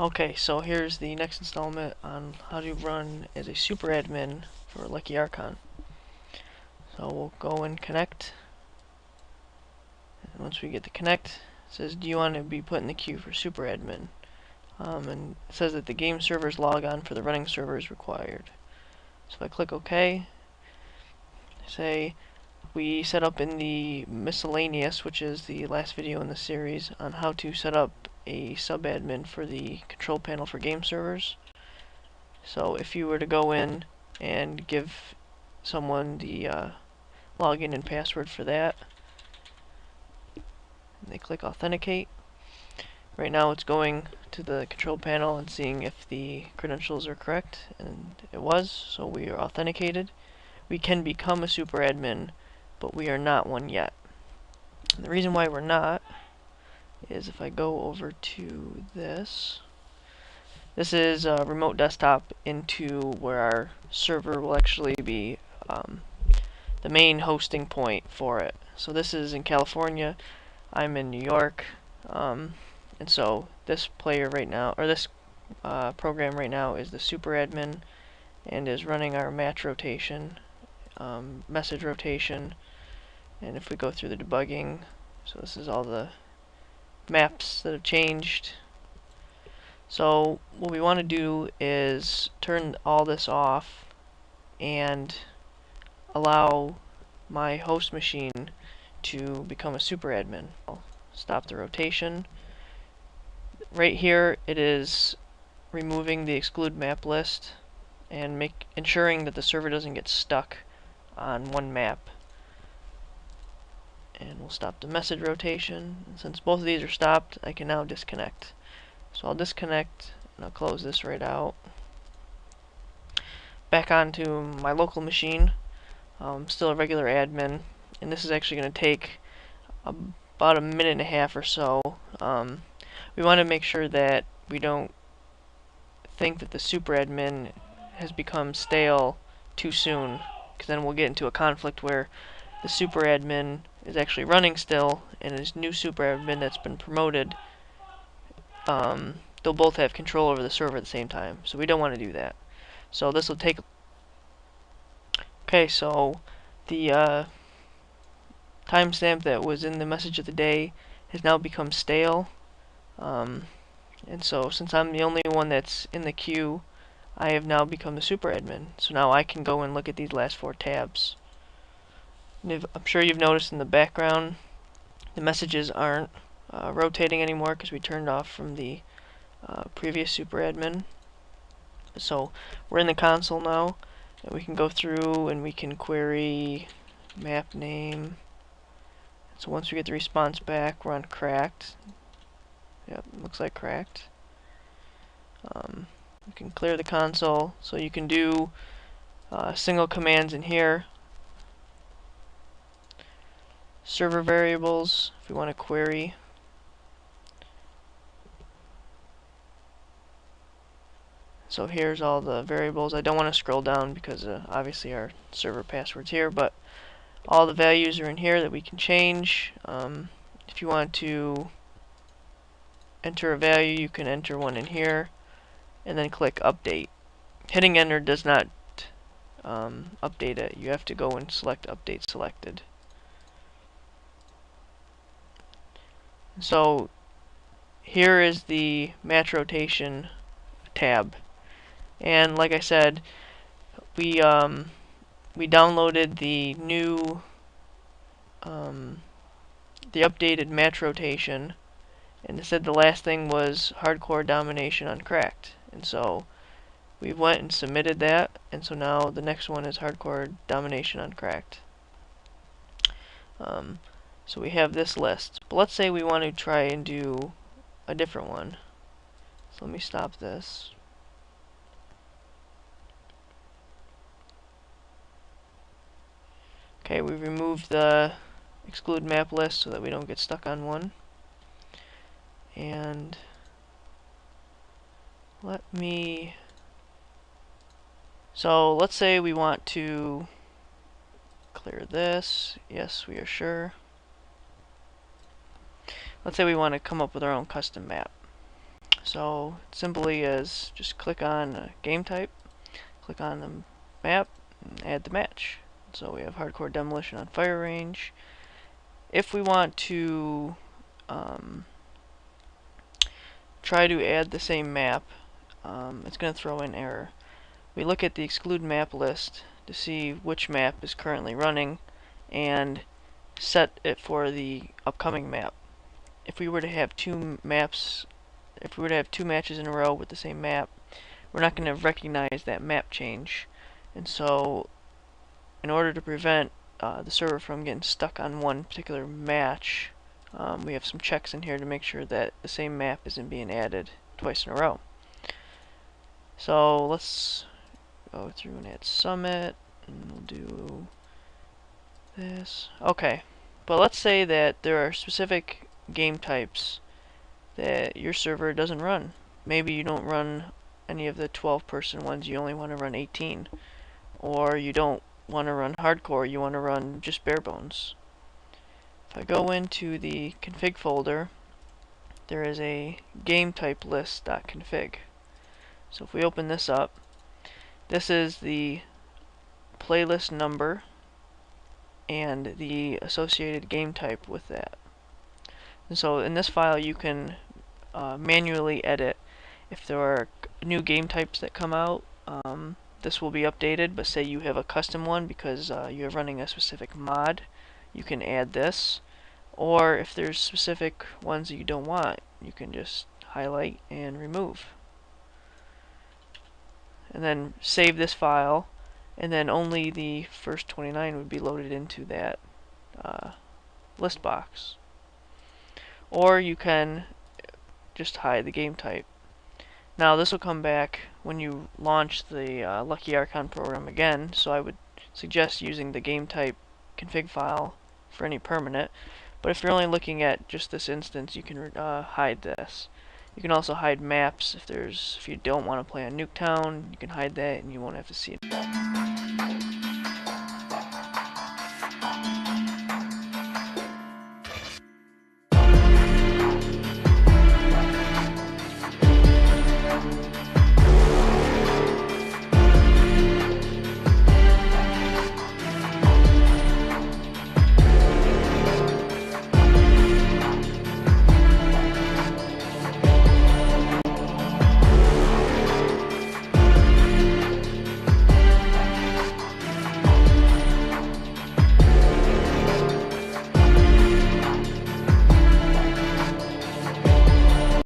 Okay, so here's the next installment on how to run as a super admin for Lucky Rcon. So we'll go and connect. And once we get to connect, it says, do you want to be put in the queue for super admin? And it says that the game server's logon for the running server is required. So if I click OK, say we set up in the miscellaneous, which is the last video in the series, on how to set up a sub-admin for the control panel for game servers. So if you were to go in and give someone the login and password for that, and they click authenticate, right now it's going to the control panel and seeing if the credentials are correct, and it was, so we are authenticated. We can become a super admin, but we are not one yet. And the reason why we're not is if I go over to this is a remote desktop into where our server will actually be the main hosting point for it. So this is in California, I'm in New York, and so this player right now, or this program right now, is the super admin and is running our match rotation, message rotation, and if we go through the debugging, so this is all the maps that have changed. So what we want to do is turn all this off and allow my host machine to become a super admin. I'll stop the rotation. Right here it is removing the exclude map list and ensuring that the server doesn't get stuck on one map. And we'll stop the message rotation. And since both of these are stopped, I can now disconnect. So I'll disconnect and I'll close this right out. Back onto my local machine. Still a regular admin, and this is actually going to take about a minute and a half or so. We want to make sure that we don't think that the super admin has become stale too soon, because then we'll get into a conflict where the super admin is actually running still, and his new super admin that's been promoted, they'll both have control over the server at the same time. So we don't want to do that. So this will take... Okay, so the timestamp that was in the message of the day has now become stale. And so since I'm the only one that's in the queue, I have now become the super admin. So now I can go and look at these last 4 tabs. And I'm sure you've noticed in the background the messages aren't rotating anymore because we turned off from the previous super admin. So we're in the console now, and we can go through and we can query map name. So once we get the response back, we're on cracked. Yep, looks like cracked. You can clear the console, so you can do single commands in here. Server variables, if we want to query. So here's all the variables. I don't want to scroll down because obviously our server password's here, but all the values are in here that we can change. If you want to enter a value, you can enter one in here and then click update. Hitting enter does not update it. You have to go and select update selected. So here is the match rotation tab, and like I said, we downloaded the new the updated match rotation, and it said the last thing was hardcore domination uncracked, and so we went and submitted that, and so now the next one is hardcore domination uncracked. So we have this list, but let's say we want to try and do a different one. So let me stop this. Okay, we removed the exclude map list so that we don't get stuck on one. And so let's say we want to clear this. Yes, we are sure. Let's say we want to come up with our own custom map. So simply as just click on game type, click on the map, and add the match. So we have hardcore demolition on fire range. If we want to try to add the same map, it's going to throw in error. We look at the exclude map list to see which map is currently running and set it for the upcoming map. If we were to have two matches in a row with the same map, we're not going to recognize that map change. And so in order to prevent the server from getting stuck on one particular match, we have some checks in here to make sure that the same map isn't being added twice in a row. So let's go through and add summit, and we'll do this. Okay, but let's say that there are specific game types that your server doesn't run. Maybe you don't run any of the 12-person ones, you only want to run 18. Or you don't want to run hardcore, you want to run just bare bones. If I go into the config folder, there is a game type list.config. So if we open this up, this is the playlist number and the associated game type with that. And so in this file you can manually edit if there are new game types that come out. This will be updated, but say you have a custom one because you're running a specific mod, you can add this. Or if there's specific ones that you don't want, you can just highlight and remove. And then save this file, and then only the first 29 would be loaded into that list box. Or you can just hide the game type. Now this will come back when you launch the Lucky Rcon program again, so I would suggest using the game type config file for any permanent. But if you're only looking at just this instance, you can hide this. You can also hide maps if you don't want to play on Nuketown, you can hide that and you won't have to see it.